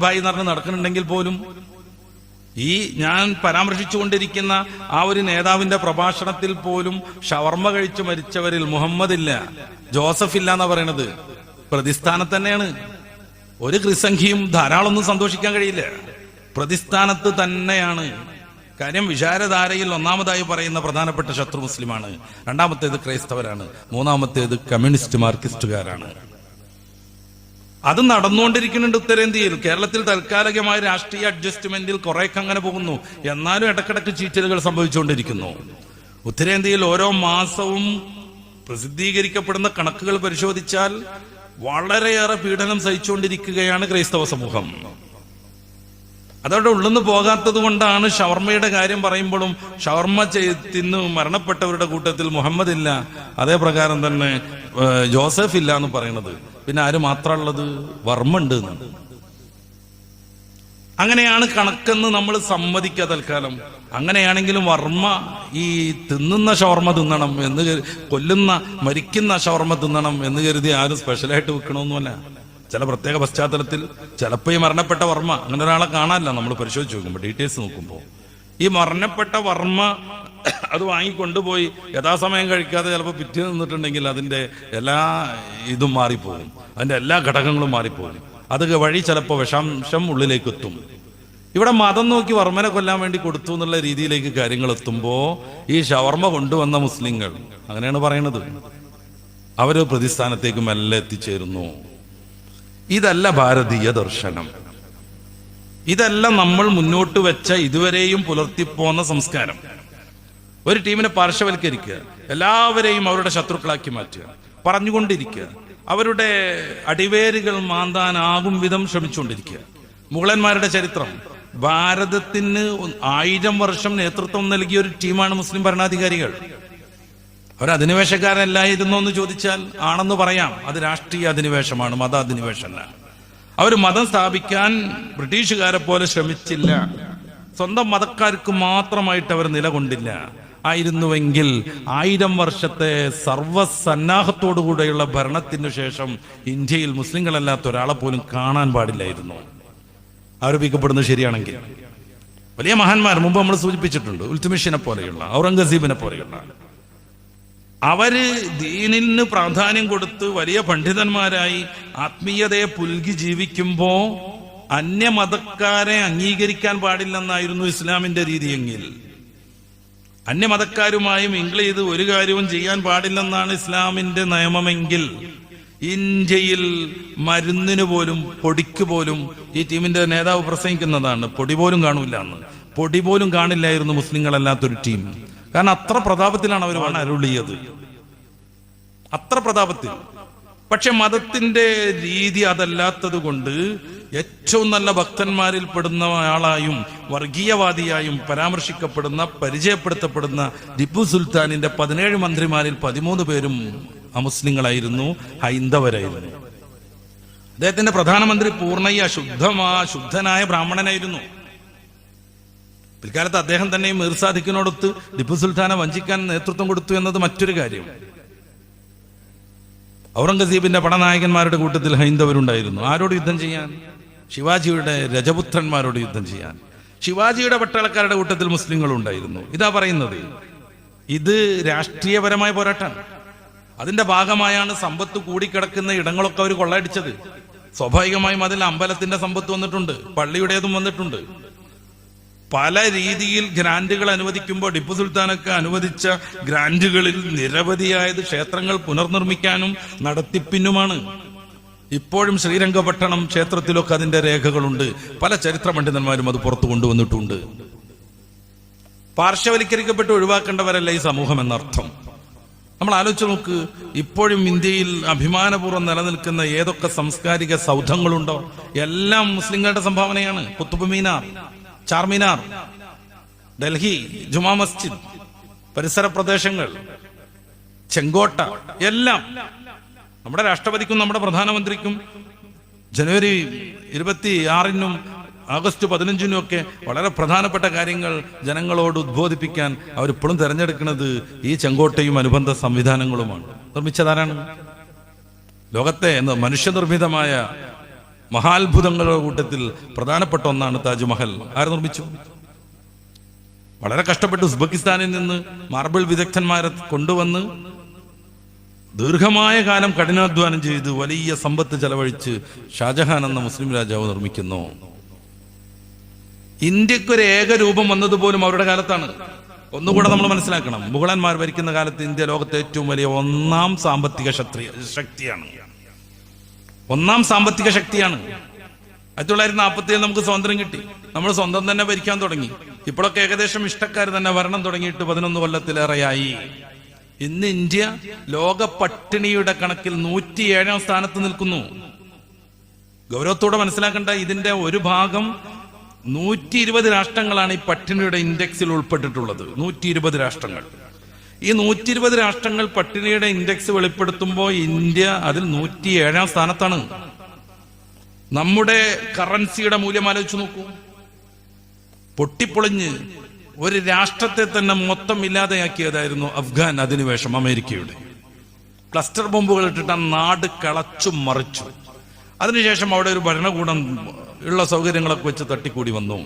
ഭായി എന്ന് പറഞ്ഞ് നടക്കുന്നുണ്ടെങ്കിൽ പോലും ഈ ഞാൻ പരാമർശിച്ചുകൊണ്ടിരിക്കുന്ന ആ ഒരു നേതാവിന്റെ പ്രഭാഷണത്തിൽ പോലും ഷവർമ്മ കഴിച്ചു മരിച്ചവരിൽ മുഹമ്മദ് ഇല്ല, ജോസഫ് ഇല്ല എന്നാ പറയണത്. പ്രതിസ്ഥാനത്ത് തന്നെയാണ്. ഒരു ക്രിസംഖ്യയും ധാരാളമൊന്നും സന്തോഷിക്കാൻ കഴിയില്ല. പ്രതിസ്ഥാനത്ത് തന്നെയാണ്. കാര്യം വിചാരധാരയിൽ ഒന്നാമതായി പറയുന്ന പ്രധാനപ്പെട്ട ശത്രു മുസ്ലിമാണ്, രണ്ടാമത്തേത് ക്രൈസ്തവരാണ്, മൂന്നാമത്തേത് കമ്മ്യൂണിസ്റ്റ് മാർക്സിസ്റ്റുകാരാണ്. അത് നടന്നുകൊണ്ടിരിക്കുന്നുണ്ട് ഉത്തരേന്ത്യയിൽ. കേരളത്തിൽ താൽക്കാലികമായ രാഷ്ട്രീയ അഡ്ജസ്റ്റ്മെന്റിൽ കുറേയൊക്കെ അങ്ങനെ പോകുന്നു, എന്നാലും ഇടക്കിടക്ക് ചീറ്റലുകൾ സംഭവിച്ചുകൊണ്ടിരിക്കുന്നു. ഉത്തരേന്ത്യയിൽ ഓരോ മാസവും പ്രസിദ്ധീകരിക്കപ്പെടുന്ന കണക്കുകൾ പരിശോധിച്ചാൽ വളരെയേറെ പീഡനം സഹിച്ചുകൊണ്ടിരിക്കുകയാണ് ക്രൈസ്തവ സമൂഹം. അതവിടെ ഉള്ളിന്ന് പോകാത്തത് കൊണ്ടാണ് ഷവർമ്മയുടെ കാര്യം പറയുമ്പോഴും ഷവർമ്മ തിന്ന് മരണപ്പെട്ടവരുടെ കൂട്ടത്തിൽ മുഹമ്മദ് ഇല്ല, അതേ പ്രകാരം തന്നെ ജോസഫ് ഇല്ല എന്ന് പറയുന്നത്. പിന്നെ ആര് മാത്രമുള്ളത്? വർമ്മ ഉണ്ട് എന്നാണ്. അങ്ങനെയാണ് കണക്കെന്ന് നമ്മൾ സമ്മതിക്കുക തൽക്കാലം. അങ്ങനെയാണെങ്കിലും വർമ്മ ഈ തിന്നുന്ന ഷവർമ്മ തിന്നണം എന്ന്, കൊല്ലുന്ന മരിക്കുന്ന ഷവർമ്മ തിന്നണം എന്ന് കരുതി ആരും സ്പെഷ്യലായിട്ട് വെക്കണമെന്നല്ല. ചില പ്രത്യേക പശ്ചാത്തലത്തിൽ ചിലപ്പോൾ ഈ മരണപ്പെട്ട വർമ്മ, അങ്ങനെ ഒരാളെ കാണാനില്ല നമ്മൾ പരിശോധിച്ച് നോക്കുമ്പോൾ, ഡീറ്റെയിൽസ് നോക്കുമ്പോൾ ഈ മരണപ്പെട്ട വർമ്മ അത് വാങ്ങിക്കൊണ്ടുപോയി യഥാസമയം കഴിക്കാതെ ചിലപ്പോൾ പിറ്റേ നിന്നിട്ടുണ്ടെങ്കിൽ അതിൻ്റെ എല്ലാ ഇതും മാറിപ്പോകും, അതിൻ്റെ എല്ലാ ഘടകങ്ങളും മാറിപ്പോകും. അത് വഴി ചിലപ്പോൾ വിഷാംശം ഉള്ളിലേക്ക് എത്തും. ഇവിടെ മതം നോക്കി വർമ്മനെ കൊല്ലാൻ വേണ്ടി കൊടുത്തു എന്നുള്ള രീതിയിലേക്ക് കാര്യങ്ങൾ എത്തുമ്പോൾ ഈ ഷവർമ്മ കൊണ്ടുവന്ന മുസ്ലിങ്ങൾ, അങ്ങനെയാണ് പറയണത്, അവർ പ്രതിസ്ഥാനത്തേക്ക് മെല്ലെ എത്തിച്ചേരുന്നു. ഇതല്ല ഭാരതീയ ദർശനം. ഇതല്ല നമ്മൾ മുന്നോട്ട് വെച്ച ഇതുവരെയും പുലർത്തിപ്പോന്ന സംസ്കാരം. ഒരു ടീമിനെ പാർശ്വവൽക്കരിക്കുക, എല്ലാവരെയും അവരുടെ ശത്രുക്കളാക്കി മാറ്റുക, പറഞ്ഞുകൊണ്ടിരിക്കുക, അവരുടെ അടിവേരുകൾ മാന്താനാകും വിധം ശ്രമിച്ചുകൊണ്ടിരിക്കുക. മുഗളന്മാരുടെ ചരിത്രം, ഭാരതത്തിന് 1000 വർഷം നേതൃത്വം നൽകിയ ഒരു ടീമാണ് മുസ്ലിം ഭരണാധികാരികൾ. അവർ അധിനിവേശക്കാരല്ലായിരുന്നോ എന്ന് ചോദിച്ചാൽ ആണെന്ന് പറയാം. അത് രാഷ്ട്രീയ അധിനിവേശമാണ്, മത അധിനിവേശമല്ല. അവർ മതം സ്ഥാപിക്കാൻ ബ്രിട്ടീഷുകാരെ പോലെ ശ്രമിച്ചില്ല. സ്വന്തം മതക്കാർക്ക് മാത്രമായിട്ട് അവർ നിലകൊണ്ടില്ല. ആയിരുന്നുവെങ്കിൽ 1000 വർഷത്തെ സർവ്വസന്നാഹത്തോടുകൂടെയുള്ള ഭരണത്തിനു ശേഷം ഇന്ത്യയിൽ മുസ്ലിങ്ങളല്ലാത്ത ഒരാളെ പോലും കാണാൻ പാടില്ലായിരുന്നു. ആരോപിക്കപ്പെടുന്നത് ശരിയാണെങ്കിൽ വലിയ മഹാന്മാർ മുമ്പ് നമ്മൾ സൂചിപ്പിച്ചിട്ടുണ്ട്, ഇൽതുമിഷിനെ പോലെയുള്ള, ഔറംഗസീബിനെ പോലെയുള്ള, അവര് ദീനിന് പ്രാധാന്യം കൊടുത്ത് വലിയ പണ്ഡിതന്മാരായി ആത്മീയതയെ പുൽകി ജീവിക്കുമ്പോ അന്യമതക്കാരെ അംഗീകരിക്കാൻ പാടില്ലെന്നായിരുന്നു ഇസ്ലാമിന്റെ രീതിയെങ്കിൽ, അന്യമതക്കാരുമായി മിങ്കിൾ ചെയ്ത് ഒരു കാര്യവും ചെയ്യാൻ പാടില്ലെന്നാണ് ഇസ്ലാമിന്റെ നിയമമെങ്കിൽ, ഇന്ത്യയിൽ മരുന്നിന് പോലും പൊടിക്ക് പോലും ഈ ടീമിന്റെ നേതാവ് പ്രസംഗിക്കുന്നതാണ്, പൊടി പോലും കാണൂല എന്ന്. പൊടി പോലും കാണില്ലായിരുന്നു മുസ്ലിങ്ങളല്ലാത്തൊരു ടീം. കാരണം അത്ര പ്രതാപത്തിലാണ് അവർ അരുളിയത്, അത്ര പ്രതാപത്തിൽ. പക്ഷെ മതത്തിന്റെ രീതി അതല്ലാത്തത് കൊണ്ട് ഏറ്റവും നല്ല ഭക്തന്മാരിൽ പെടുന്ന ആളായും വർഗീയവാദിയായും പരാമർശിക്കപ്പെടുന്ന, പരിചയപ്പെടുത്തപ്പെടുന്ന ടിപ്പു സുൽത്താനിന്റെ 17 മന്ത്രിമാരിൽ 13 പേരും അമുസ്ലിങ്ങളായിരുന്നു, ഹൈന്ദവരായിരുന്നു. അദ്ദേഹത്തിന്റെ പ്രധാനമന്ത്രി പൂർണ്ണയ ശുദ്ധനായ ബ്രാഹ്മണനായിരുന്നു. പിൽക്കാലത്ത് അദ്ദേഹം തന്നെ മീർ സാദിഖിനോടൊത്ത് ടിപ്പു സുൽത്താനെ വഞ്ചിക്കാൻ നേതൃത്വം കൊടുത്തു എന്നത് മറ്റൊരു കാര്യം. ഔറംഗസീബിന്റെ പടനായകന്മാരുടെ കൂട്ടത്തിൽ ഹൈന്ദവരുണ്ടായിരുന്നു. ആരോട് യുദ്ധം ചെയ്യാൻ? ശിവാജിയുടെ രജപുത്രന്മാരോട് യുദ്ധം ചെയ്യാൻ. ശിവാജിയുടെ പട്ടാളക്കാരുടെ കൂട്ടത്തിൽ മുസ്ലിങ്ങളുണ്ടായിരുന്നു. ഇതാ പറയുന്നത്, ഇത് രാഷ്ട്രീയപരമായ പോരാട്ടമാണ്. അതിന്റെ ഭാഗമായാണ് സമ്പത്ത് കൂടിക്കിടക്കുന്ന ഇടങ്ങളൊക്കെ അവർ കൊള്ളയടിച്ചത്. സ്വാഭാവികമായും അതിൽ അമ്പലത്തിന്റെ സമ്പത്ത് വന്നിട്ടുണ്ട്, പള്ളിയുടേതും വന്നിട്ടുണ്ട്. പല രീതിയിൽ ഗ്രാന്റുകൾ അനുവദിക്കുമ്പോൾ ടിപ്പു സുൽത്താനൊക്കെ അനുവദിച്ച ഗ്രാന്റുകളിൽ നിരവധിയായത് ക്ഷേത്രങ്ങൾ പുനർനിർമ്മിക്കാനും നടത്തിപ്പിനുമാണ്. ഇപ്പോഴും ശ്രീരംഗപട്ടണം ക്ഷേത്രത്തിലൊക്കെ അതിന്റെ രേഖകളുണ്ട്. പല ചരിത്ര പണ്ഡിതന്മാരും അത് പുറത്തു കൊണ്ടുവന്നിട്ടുണ്ട്. പാർശ്വവൽക്കരിക്കപ്പെട്ട് ഒഴിവാക്കേണ്ടവരല്ല ഈ സമൂഹം എന്നർത്ഥം. നമ്മൾ ആലോചിച്ച് നോക്ക്, ഇപ്പോഴും ഇന്ത്യയിൽ അഭിമാനപൂർവ്വം നിലനിൽക്കുന്ന ഏതൊക്കെ സാംസ്കാരിക സൗധങ്ങളുണ്ടോ എല്ലാം മുസ്ലിങ്ങളുടെ സംഭാവനയാണ്. കുത്തുബ് മീനാർ, ചാർമിനാർ, ഡൽഹി ജുമാ മസ്ജിദ്, പരിസര പ്രദേശങ്ങൾ, ചെങ്കോട്ട, എല്ലാം നമ്മുടെ രാഷ്ട്രപതിക്കും നമ്മുടെ പ്രധാനമന്ത്രിക്കും ജനുവരി 26-നും ആഗസ്റ്റ് 15-നും ഒക്കെ വളരെ പ്രധാനപ്പെട്ട കാര്യങ്ങൾ ജനങ്ങളോട് ഉദ്ബോധിപ്പിക്കാൻ അവരിപ്പോഴും തിരഞ്ഞെടുക്കുന്നത് ഈ ചെങ്കോട്ടയും അനുബന്ധ സംവിധാനങ്ങളുമാണ്. നിർമ്മിച്ചതാരാണ്? ലോകത്തെ മനുഷ്യനിർമ്മിതമായ മഹാത്ഭുതങ്ങളുടെ കൂട്ടത്തിൽ പ്രധാനപ്പെട്ട ഒന്നാണ് താജ്മഹൽ. ആര് നിർമ്മിച്ചു? വളരെ കഷ്ടപ്പെട്ട് ഉസ്ബെക്കിസ്ഥാനിൽ നിന്ന് മാർബിൾ വിദഗ്ധന്മാരെ കൊണ്ടുവന്ന് ദീർഘമായ കാലം കഠിനാധ്വാനം ചെയ്ത് വലിയ സമ്പത്ത് ചെലവഴിച്ച് ഷാജഹാൻ എന്ന മുസ്ലിം രാജാവ് നിർമ്മിക്കുന്നു. ഇന്ത്യക്കൊരു ഏക രൂപം വന്നതുപോലും അവരുടെ കാലത്താണ്. ഒന്നുകൂടെ നമ്മൾ മനസ്സിലാക്കണം, മുഗളന്മാർ ഭരിക്കുന്ന കാലത്ത് ഇന്ത്യ ലോകത്തെ ഏറ്റവും വലിയ ഒന്നാം സാമ്പത്തിക ശക്തിയാണ്. ഒന്നാം സാമ്പത്തിക ശക്തിയാണ്. 1947 നമുക്ക് സ്വാതന്ത്ര്യം കിട്ടി. നമ്മൾ സ്വന്തം തന്നെ ഭരിക്കാൻ തുടങ്ങി. ഇപ്പോഴൊക്കെ ഏകദേശം ഇഷ്ടക്കാർ തന്നെ ഭരണം തുടങ്ങിയിട്ട് 11 കൊല്ലത്തിലേറെയായി. ഇന്ന് ഇന്ത്യ ലോക പട്ടിണിയുടെ കണക്കിൽ 107ാം സ്ഥാനത്ത് നിൽക്കുന്നു. ഗൗരവത്തോടെ മനസ്സിലാക്കേണ്ട, ഇതിന്റെ ഒരു ഭാഗം 120 രാഷ്ട്രങ്ങളാണ് ഈ പട്ടിണിയുടെ ഇൻഡെക്സിൽ ഉൾപ്പെട്ടിട്ടുള്ളത്. 120 രാഷ്ട്രങ്ങൾ. ഈ 120 രാഷ്ട്രങ്ങൾ പട്ടിണിയുടെ ഇൻഡെക്സ് വെളിപ്പെടുത്തുമ്പോൾ ഇന്ത്യ അതിൽ 107ാം സ്ഥാനത്താണ്. നമ്മുടെ കറൻസിയുടെ മൂല്യം ആലോചിച്ച് നോക്കൂ. പൊട്ടിപ്പൊളിഞ്ഞ് ഒരു രാഷ്ട്രത്തെ തന്നെ മൊത്തം ഇല്ലാതെയാക്കിയതായിരുന്നു അഫ്ഗാൻ അധിനിവേശം അമേരിക്കയുടെ. ക്ലസ്റ്റർ ബോംബുകൾ ഇട്ടിട്ട് ആ നാട് കളച്ചു മറിച്ചു. അതിനുശേഷം അവിടെ ഒരു ഭരണകൂടം ഉള്ള സൗകര്യങ്ങളൊക്കെ വെച്ച് തട്ടിക്കൂടി വന്നു.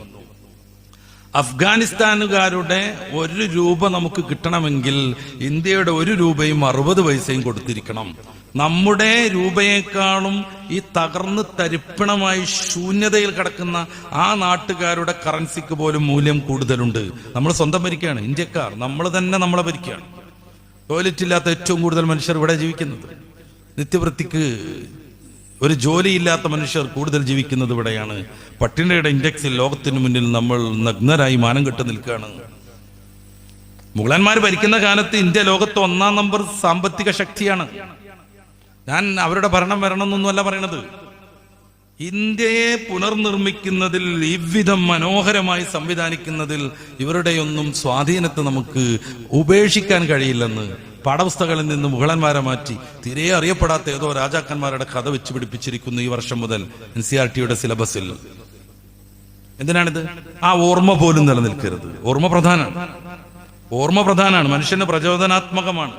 അഫ്ഗാനിസ്ഥാനുകാരുടെ 1 രൂപ നമുക്ക് കിട്ടണമെങ്കിൽ ഇന്ത്യയുടെ 1 രൂപയും 60 പൈസയും കൊടുത്തിരിക്കണം. നമ്മുടെ രൂപയെക്കാളും ഈ തകർന്ന് തരിപ്പണമായി ശൂന്യതയിൽ കിടക്കുന്ന ആ നാട്ടുകാരുടെ കറൻസിക്ക് പോലും മൂല്യം കൂടുതലുണ്ട്. നമ്മൾ സ്വന്തം ഭരിക്കുകയാണ്, ഇന്ത്യക്കാർ നമ്മൾ തന്നെ നമ്മളെ ഭരിക്കുകയാണ്. ടോയ്ലറ്റ് ഇല്ലാത്ത ഏറ്റവും കൂടുതൽ മനുഷ്യർ ഇവിടെ ജീവിക്കുന്നത്. നിത്യവൃത്തിക്ക് ഒരു ജോലിയില്ലാത്ത മനുഷ്യർ കൂടുതൽ ജീവിക്കുന്നത് ഇവിടെയാണ്. പട്ടിണിയുടെ ഇൻഡെക്സിൽ ലോകത്തിന് മുന്നിൽ നമ്മൾ നഗ്നരായി മാനം കെട്ട് നിൽക്കുകയാണ്. മുഗളന്മാർ ഭരിക്കുന്ന കാലത്ത് ഇന്ത്യ ലോകത്ത് 1-ാം നമ്പർ സാമ്പത്തിക ശക്തിയാണ്. ഞാൻ അവരുടെ ഭരണം വരണമെന്നൊന്നുമല്ല പറയണത്. ഇന്ത്യയെ പുനർനിർമ്മിക്കുന്നതിൽ, ഇவ்விധം മനോഹരമായി സംവിധാനിക്കുന്നതിൽ ഇവരുടെയൊന്നും സ്വാധീനത്തെ നമുക്ക് ഉപേക്ഷിക്കാൻ കഴിയില്ലെന്ന് പാഠപുസ്തകങ്ങളിൽ നിന്ന് മുഗളന്മാരെ മാറ്റി തീരെ അറിയപ്പെടാത്ത ഏതോ രാജാക്കന്മാരുടെ കഥ വെച്ച് പിടിപ്പിച്ചിരിക്കുന്നു ഈ വർഷം മുതൽ NCERT-യുടെ സിലബസിൽ. എന്തിനാണിത്? ആ ഓർമ്മ പോലും നിലനിൽക്കരുത്. ഓർമ്മ പ്രധാനമാണ്. മനുഷ്യന് പ്രചോദനാത്മകമാണ്.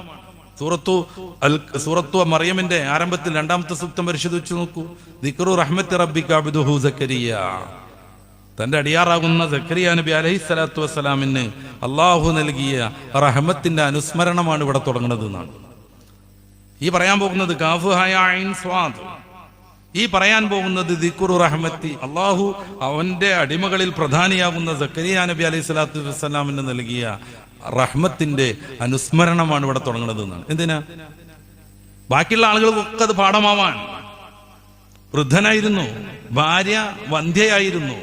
സൂറത്തു മറിയമിന്റെ ആരംഭത്തിൽ 2ാമത്തെ സൂക്തം പരിശോധിച്ചു നോക്കൂ. ദിക്റു റഹ്മത്തി റബ്ബിക അബ്ദുഹു സക്കരിയ. തന്റെ അടിയാറാകുന്ന സക്കരിയ നബി അലൈഹിസ്സലാത്തു വസ്സലാമിന് അള്ളാഹു നൽകിയ റഹ്മത്തിന്റെ അനുസ്മരണമാണ് ഇവിടെ തുടങ്ങുന്നത് എന്നാണ്. ഈ പറയാൻ പോകുന്നത് കാഫ് ഹയ ഐൻ സ്വാദ്. ഈ പറയാൻ പോകുന്നത് ദിക്റു റഹ്മത്തി, അള്ളാഹു അവന്റെ അടിമകളിൽ പ്രധാനിയാകുന്ന സക്കരിയ നബി അലൈഹിസ്സലാത്തു വസ്സലാമിന് നൽകിയ റഹ്മത്തിന്റെ അനുസ്മരണമാണ് ഇവിടെ തുടങ്ങുന്നത് എന്നാണ്. എന്തിനാ? ബാക്കിയുള്ള ആളുകൾക്കൊക്കെ അത് പാഠമാവാൻ. വൃദ്ധനായിരുന്നു, ഭാര്യ വന്ധ്യയായിരുന്നു.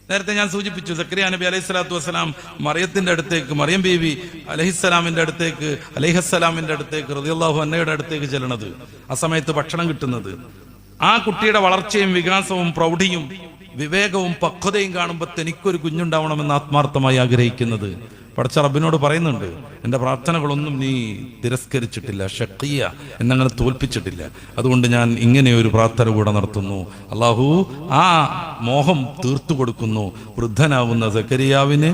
നേരത്തെ ഞാൻ സൂചിപ്പിച്ചു, സക്കരിയ നബി അലൈഹിസ്സലാത്തു വസ്സലാം മറിയത്തിന്റെ അടുത്തേക്ക്, മറിയം ബീവി അലൈഹിസ്സലാമിന്റെ അടുത്തേക്ക് റളിയല്ലാഹു അൻഹയുടെ അടുത്തേക്ക് ചെല്ലണത്, ആ സമയത്ത് ഭക്ഷണം കിട്ടുന്നത്, ആ കുട്ടിയുടെ വളർച്ചയും വികാസവും പ്രൗഢിയും വിവേകവും പക്വതയും കാണുമ്പോൾ തനിക്കൊരു കുഞ്ഞുണ്ടാവണമെന്ന് ആത്മാർത്ഥമായി ആഗ്രഹിക്കുന്നത്. പടച്ച റബ്ബിനോട് പറയുന്നുണ്ട്, എൻ്റെ പ്രാർത്ഥനകളൊന്നും നീ തിരസ്കരിച്ചിട്ടില്ല, ഷഖിയ എന്നങ്ങനെ തോൽപ്പിച്ചിട്ടില്ല. അതുകൊണ്ട് ഞാൻ ഇങ്ങനെ ഒരു പ്രാർത്ഥന കൂടെ നടത്തുന്നു. അള്ളാഹു ആ മോഹം തീർത്തു കൊടുക്കുന്നു. വൃദ്ധനാവുന്ന സക്കരിയാവിന്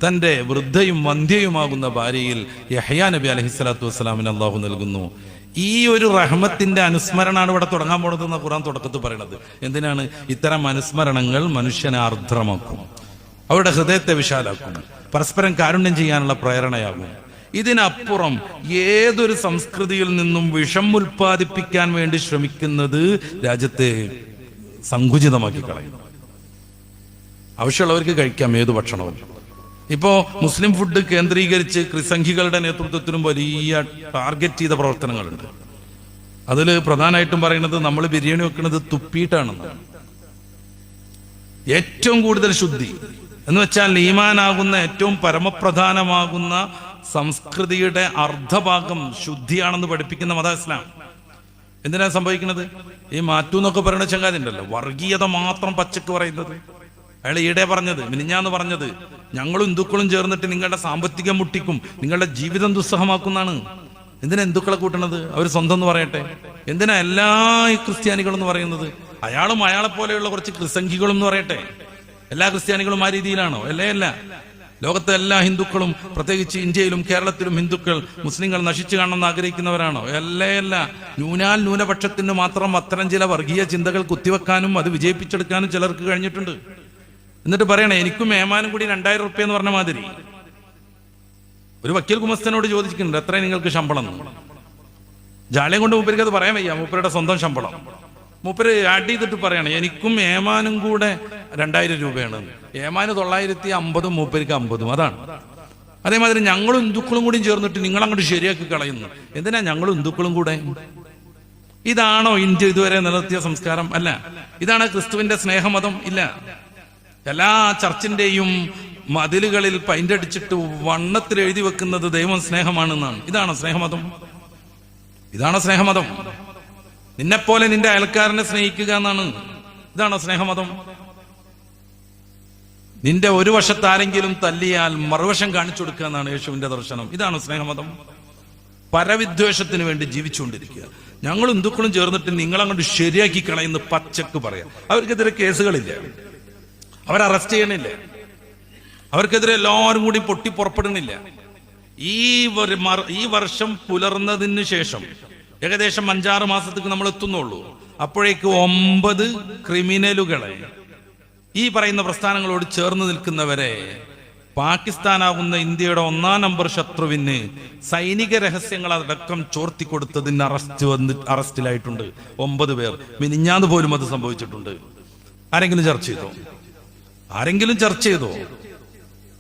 തൻ്റെ വൃദ്ധയും വന്ധ്യയുമാകുന്ന ഭാര്യയിൽ യഹ്യാ നബി അലൈഹിസ്സലാത്തു വസ്സലാമിന് അള്ളാഹു നൽകുന്നു. ഈ ഒരു റഹ്മത്തിന്റെ അനുസ്മരണമാണ് ഇവിടെ തുടങ്ങാൻ പോണതെന്ന് ഖുർആൻ തുടക്കത്തിൽ പറയണത്. എന്തിനാണ്? ഇത്തരം അനുസ്മരണങ്ങൾ മനുഷ്യനെ ആർദ്രമാക്കും, അവരുടെ ഹൃദയത്തെ വിശാലാക്കും, പരസ്പരം കാരുണ്യം ചെയ്യാനുള്ള പ്രേരണയാകും. ഇതിനപ്പുറം ഏതൊരു സംസ്കൃതിയിൽ നിന്നും വിഷം ഉൽപ്പാദിപ്പിക്കാൻ വേണ്ടി ശ്രമിക്കുന്നത് രാജ്യത്തെ സങ്കുചിതമാക്കി കളയും. ആവശ്യമുള്ളവർക്ക് കഴിക്കാം ഏതു ഭക്ഷണവും. ഇപ്പോ മുസ്ലിം ഫുഡ് കേന്ദ്രീകരിച്ച് ക്രിസംഖികളുടെ നേതൃത്വത്തിലും വലിയ ടാർഗറ്റ് ചെയ്ത പ്രവർത്തനങ്ങളുണ്ട്. അതിൽ പ്രധാനമായിട്ടും പറയുന്നത് നമ്മൾ ബിരിയാണി വെക്കുന്നത് തുപ്പിയിട്ടാണെന്ന്. ഏറ്റവും കൂടുതൽ ശുദ്ധി എന്ന് വെച്ചാൽ ഈമാനാകുന്ന ഏറ്റവും പരമപ്രധാനമാകുന്ന സംസ്കൃതിയുടെ അർദ്ധഭാഗം ശുദ്ധിയാണെന്ന് പഠിപ്പിക്കുന്ന മത ഇസ്ലാം. എന്തിനാ സംഭവിക്കുന്നത്? ഈ മാറ്റൂന്നൊക്കെ പറയുന്ന ചങ്ങാതി ഉണ്ടല്ലോ, വർഗീയത മാത്രം പച്ചക്ക് പറയുന്നത്. അയാൾ ഈടെ പറഞ്ഞത്, മിനിഞ്ഞാന്ന് പറഞ്ഞത്, ഞങ്ങളും ഹിന്ദുക്കളും ചേർന്നിട്ട് നിങ്ങളുടെ സാമ്പത്തികം മുട്ടിക്കും, നിങ്ങളുടെ ജീവിതം ദുസ്സഹമാക്കുന്നതാണ്. എന്തിനാ ഹിന്ദുക്കളെ കൂട്ടണത്? അവർ സ്വന്തം എന്ന് പറയട്ടെ. എന്തിനാ എല്ലാ ക്രിസ്ത്യാനികളെന്ന് പറയുന്നത്? അയാളും അയാളെ പോലെയുള്ള കുറച്ച് ക്രിസംഖികളും എന്ന് പറയട്ടെ. എല്ലാ ക്രിസ്ത്യാനികളും ആ രീതിയിലാണോ? അല്ല. ലോകത്തെ എല്ലാ ഹിന്ദുക്കളും, പ്രത്യേകിച്ച് ഇന്ത്യയിലും കേരളത്തിലും ഹിന്ദുക്കൾ മുസ്ലിങ്ങൾ നശിച്ചു കാണണമെന്ന് ആഗ്രഹിക്കുന്നവരാണോ? അല്ല. ന്യൂനപക്ഷത്തിന് മാത്രം അത്തരം ചില വർഗീയ ചിന്തകൾ കുത്തിവെക്കാനും അത് വിജയിപ്പിച്ചെടുക്കാനും ചിലർക്ക് കഴിഞ്ഞിട്ടുണ്ട്. എന്നിട്ട് പറയണേ എനിക്കും ഏമാനും കൂടി 2000 റുപ്യ എന്ന് പറഞ്ഞ മാതിരി. ഒരു വക്കീൽ കുമസ്തനോട് ചോദിക്കുന്നുണ്ട് എത്ര നിങ്ങൾക്ക് ശമ്പളം എന്ന്. ജാള്യം കൊണ്ട് മൂപ്പർക്ക് അത് പറയാൻ വയ്യ, മൂപ്പരുടെ സ്വന്തം ശമ്പളം. മൂപ്പര് ആഡ് ചെയ്തിട്ട് പറയണേ എനിക്കും ഏമാനും കൂടെ 2000 രൂപയാണ്. ഏമാന് 950, മൂപ്പർക്ക് 50. അതാണ്. അതേമാതിരി ഞങ്ങളും ഹിന്ദുക്കളും കൂടി ചേർന്നിട്ട് നിങ്ങളങ്ങോട്ട് ശരിയാക്കി കളയുന്നു. എന്തിനാ ഞങ്ങളും ഹിന്ദുക്കളും കൂടെ? ഇതാണോ ഇന്ത്യ ഇതുവരെ നിലനിർത്തിയ സംസ്കാരം? അല്ല. ഇതാണ് ക്രിസ്തുവിന്റെ സ്നേഹമതം? ഇല്ല. എല്ലാ ചർച്ചിന്റെയും മതിലുകളിൽ പൈൻ്റടിച്ചിട്ട് വണ്ണത്തിൽ എഴുതി വെക്കുന്നത് ദൈവം സ്നേഹമാണെന്നാണ്. ഇതാണോ സ്നേഹമതം? ഇതാണോ സ്നേഹമതം? നിന്നെപ്പോലെ നിന്റെ അയൽക്കാരനെ സ്നേഹിക്കുക എന്നാണ്. ഇതാണോ സ്നേഹമതം? നിന്റെ ഒരു വശത്ത് ആരെങ്കിലും തല്ലിയാൽ മറുവശം കാണിച്ചു കൊടുക്കുക എന്നാണ് യേശുവിന്റെ ദർശനം. ഇതാണോ സ്നേഹമതം? പരവിദ്വേഷത്തിന് വേണ്ടി ജീവിച്ചുകൊണ്ടിരിക്കുക. ഞങ്ങൾ ഹിന്ദുക്കളും ചേർന്നിട്ട് നിങ്ങളങ്ങോട്ട് ശരിയാക്കി കളയുന്ന പച്ചക്ക് പറയാം. അവർക്കെതിരെ കേസുകളില്ല, അവരെ അറസ്റ്റ് ചെയ്യണില്ല, അവർക്കെതിരെ എല്ലാവരും കൂടി പൊട്ടി പുറപ്പെടുന്നില്ല. ഈ വർഷം പുലർന്നതിന് ശേഷം ഏകദേശം 5-6 മാസത്തേക്ക് നമ്മൾ എത്തുന്നുള്ളൂ. അപ്പോഴേക്ക് 9 ക്രിമിനലുകളെ, ഈ പറയുന്ന പ്രസ്ഥാനങ്ങളോട് ചേർന്ന് നിൽക്കുന്നവരെ, പാകിസ്ഥാനാകുന്ന ഇന്ത്യയുടെ 1-ാം നമ്പർ ശത്രുവിന് സൈനിക രഹസ്യങ്ങളടക്കം ചോർത്തിക്കൊടുത്തതിന് അറസ്റ്റിലായിട്ടുണ്ട് 9 പേർ. മിനിഞ്ഞാന്ന് പോലും അത് സംഭവിച്ചിട്ടുണ്ട്. ആരെങ്കിലും ചർച്ച ചെയ്തോ?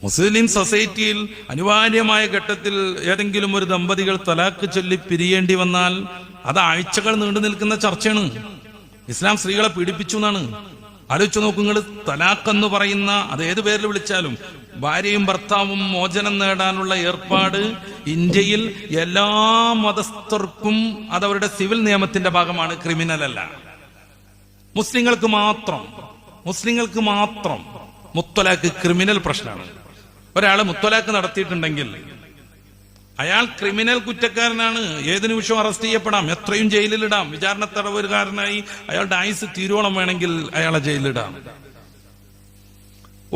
മുസ്ലിം സൊസൈറ്റിയിൽ അനിവാര്യമായ ഘട്ടത്തിൽ ഏതെങ്കിലും ഒരു ദമ്പതികൾ തലാക്ക് ചൊല്ലി പിരിയേണ്ടി വന്നാൽ അത് ആഴ്ചകൾ നീണ്ടു നിൽക്കുന്ന ചർച്ചയാണ്. ഇസ്ലാം സ്ത്രീകളെ പീഡിപ്പിച്ചു എന്നാണ്. ആലോചിച്ചു നോക്കുങ്ങൾ. തലാക്ക് എന്ന് പറയുന്ന, അത് ഏത് പേരിൽ വിളിച്ചാലും, ഭാര്യയും ഭർത്താവും മോചനം നേടാനുള്ള ഏർപ്പാട് ഇന്ത്യയിൽ എല്ലാ മതസ്ഥർക്കും അതവരുടെ സിവിൽ നിയമത്തിന്റെ ഭാഗമാണ്, ക്രിമിനൽ അല്ല. മുസ്ലിങ്ങൾക്ക് മാത്രം മുത്തലാഖ് ക്രിമിനൽ പ്രശ്നമാണ്. ഒരാൾ മുത്തലാഖ് നടത്തിയിട്ടുണ്ടെങ്കിൽ അയാൾ ക്രിമിനൽ കുറ്റക്കാരനാണ്. ഏത് നിമിഷവും അറസ്റ്റ് ചെയ്യപ്പെടാം, എത്രയും ജയിലിലിടാം. വിചാരണ തടവുകാരനായി അയാളുടെ ആയുസ് തീരോളം വേണമെങ്കിൽ അയാളെ ജയിലിലിടാം.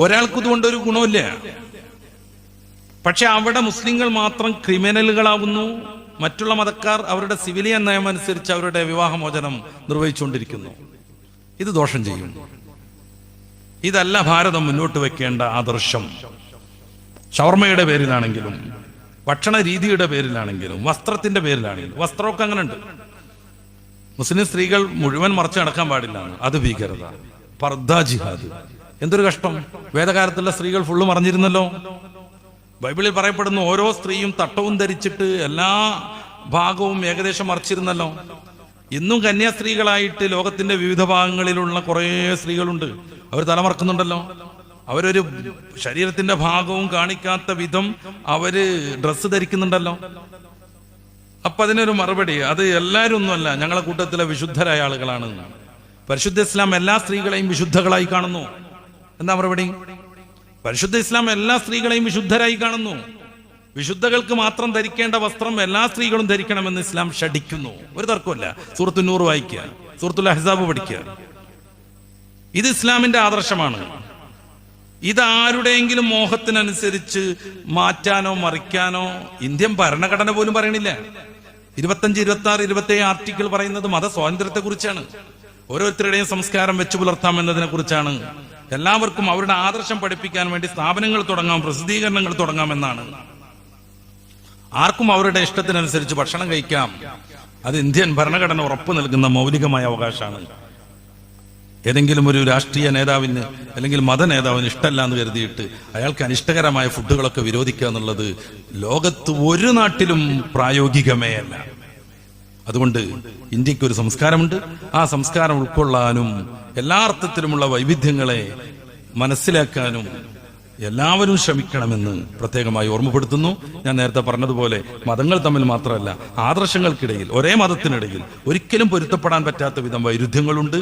ഒരാൾക്ക് ഇതുകൊണ്ടൊരു ഗുണമില്ല. പക്ഷെ അവിടെ മുസ്ലിങ്ങൾ മാത്രം ക്രിമിനലുകളാവുന്നു. മറ്റുള്ള മതക്കാർ അവരുടെ സിവിലിയൻ നയം അനുസരിച്ച് അവരുടെ വിവാഹമോചനം നിർവഹിച്ചുകൊണ്ടിരിക്കുന്നു. ഇത് ദോഷം ചെയ്യും. ഇതല്ല ഭാരതം മുന്നോട്ട് വെക്കേണ്ട ആദർശം. ഷവർമയുടെ പേരിലാണെങ്കിലും, ഭക്ഷണ രീതിയുടെ പേരിലാണെങ്കിലും, വസ്ത്രത്തിന്റെ പേരിലാണെങ്കിലും. വസ്ത്രമൊക്കെ അങ്ങനെ ഉണ്ട്. മുസ്ലിം സ്ത്രീകൾ മുഴുവൻ മറച്ചു നടക്കാൻ പാടില്ല, അത് ഭീകരത. പർദ്ദ ജിഹാദ്, എന്തൊരു കഷ്ടം. വേദകാലത്തുള്ള സ്ത്രീകൾ ഫുള്ള് മറഞ്ഞിരുന്നല്ലോ. ബൈബിളിൽ പറയപ്പെടുന്ന ഓരോ സ്ത്രീയും തട്ടവും ധരിച്ചിട്ട് എല്ലാ ഭാഗവും ഏകദേശം മറച്ചിരുന്നല്ലോ. ഇന്നും കന്യാസ്ത്രീകളായിട്ട് ലോകത്തിന്റെ വിവിധ ഭാഗങ്ങളിലുള്ള കുറെ സ്ത്രീകളുണ്ട്. അവർ തലമറക്കുന്നുണ്ടല്ലോ. അവരൊരു ശരീരത്തിന്റെ ഭാഗവും കാണിക്കാത്ത വിധം അവര് ഡ്രസ്സ് ധരിക്കുന്നുണ്ടല്ലോ. അപ്പൊ അതിനൊരു മറുപടി, അത് എല്ലാവരും ഒന്നുമല്ല, ഞങ്ങളെ കൂട്ടത്തിലെ വിശുദ്ധരായ ആളുകളാണ്. പരിശുദ്ധ ഇസ്ലാം എല്ലാ സ്ത്രീകളെയും വിശുദ്ധകളായി കാണുന്നു. എന്താ മറുപടി? പരിശുദ്ധ ഇസ്ലാം എല്ലാ സ്ത്രീകളെയും വിശുദ്ധരായി കാണുന്നു. വിശുദ്ധകൾക്ക് മാത്രം ധരിക്കേണ്ട വസ്ത്രം എല്ലാ സ്ത്രീകളും ധരിക്കണമെന്ന് ഇസ്ലാം ഷടിക്കുന്നു. ഒരു തർക്കമല്ല. സൂറത്തുൽ നൂർ വായിക്കുക, സൂറത്തുൽ അഹ്സാബ് പഠിക്കുക. ഇത് ഇസ്ലാമിന്റെ ആദർശമാണ്. ഇതാരുടെയെങ്കിലും മോഹത്തിനനുസരിച്ച് മാറ്റാനോ മറിക്കാനോ ഇന്ത്യൻ ഭരണഘടന പോലും പറയണില്ല. 25, 26, 27 ആർട്ടിക്കിൾ പറയുന്നത് മതസ്വാതന്ത്ര്യത്തെ കുറിച്ചാണ്. ഓരോരുത്തരുടെയും സംസ്കാരം വെച്ചു പുലർത്താം എന്നതിനെ കുറിച്ചാണ്. എല്ലാവർക്കും അവരുടെ ആദർശം പഠിപ്പിക്കാൻ വേണ്ടി സ്ഥാപനങ്ങൾ തുടങ്ങാം, പ്രസിദ്ധീകരണങ്ങൾ തുടങ്ങാമെന്നാണ്. ആർക്കും അവരുടെ ഇഷ്ടത്തിനനുസരിച്ച് ഭക്ഷണം കഴിക്കാം. അത് ഇന്ത്യൻ ഭരണഘടന ഉറപ്പു നൽകുന്ന മൗലികമായ അവകാശമാണ്. ഏതെങ്കിലും ഒരു രാഷ്ട്രീയ നേതാവിന് അല്ലെങ്കിൽ മത നേതാവിന് ഇഷ്ടമല്ല എന്ന് കരുതിയിട്ട് അയാൾക്ക് അനിഷ്ടകരമായ ഫുഡുകളൊക്കെ വിരോധിക്കുക എന്നുള്ളത് ലോകത്ത് ഒരു നാട്ടിലും പ്രായോഗികമേ അല്ല. അതുകൊണ്ട് ഇന്ത്യക്ക് ഒരു സംസ്കാരമുണ്ട്. ആ സംസ്കാരം ഉൾക്കൊള്ളാനും എല്ലാ അർത്ഥത്തിലുമുള്ള വൈവിധ്യങ്ങളെ മനസ്സിലാക്കാനും എല്ലാവരും ശ്രമിക്കണമെന്ന് പ്രത്യേകമായി ഓർമ്മപ്പെടുത്തുന്നു. ഞാൻ നേരത്തെ പറഞ്ഞതുപോലെ മതങ്ങൾ തമ്മിൽ മാത്രമല്ല, ആദർശങ്ങൾക്കിടയിൽ, ഒരേ മതത്തിനിടയിൽ ഒരിക്കലും പൊരുത്തപ്പെടാൻ പറ്റാത്ത വിധം വൈരുദ്ധ്യങ്ങളുണ്ട്.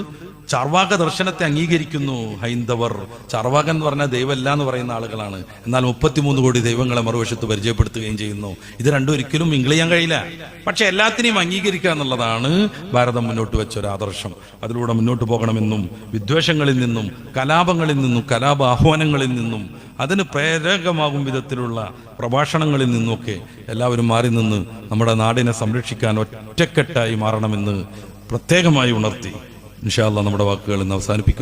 ചാർവാക ദർശനത്തെ അംഗീകരിക്കുന്നു ഹൈന്ദവർ. ചാർവാകൻ എന്ന് പറഞ്ഞാൽ ദൈവമല്ല എന്ന് പറയുന്ന ആളുകളാണ്. എന്നാൽ 33 കോടി ദൈവങ്ങളെ മറുവശത്ത് പരിചയപ്പെടുത്തുകയും ചെയ്യുന്നു. ഇത് രണ്ടും ഒരിക്കലും മിങ്കിൾ ചെയ്യാൻ കഴിയില്ല. പക്ഷെ എല്ലാത്തിനെയും അംഗീകരിക്കുക എന്നുള്ളതാണ് ഭാരതം മുന്നോട്ട് വെച്ച ഒരു ആദർശം. അതിലൂടെ മുന്നോട്ട് പോകണമെന്നും വിദ്വേഷങ്ങളിൽ നിന്നും കലാപങ്ങളിൽ നിന്നും കലാപ ആഹ്വാനങ്ങളിൽ നിന്നും അതിന് പ്രേരകമാകും വിധത്തിലുള്ള പ്രഭാഷണങ്ങളിൽ നിന്നൊക്കെ എല്ലാവരും മാറി നിന്ന് നമ്മുടെ നാടിനെ സംരക്ഷിക്കാൻ ഒറ്റക്കെട്ടായി മാറണമെന്ന് പ്രത്യേകമായി ഉണർത്തി ഇൻഷാ അല്ലാഹ് നമ്മുടെ വാക്കുകൾ ഇന്ന് അവസാനിപ്പിക്കുന്നു.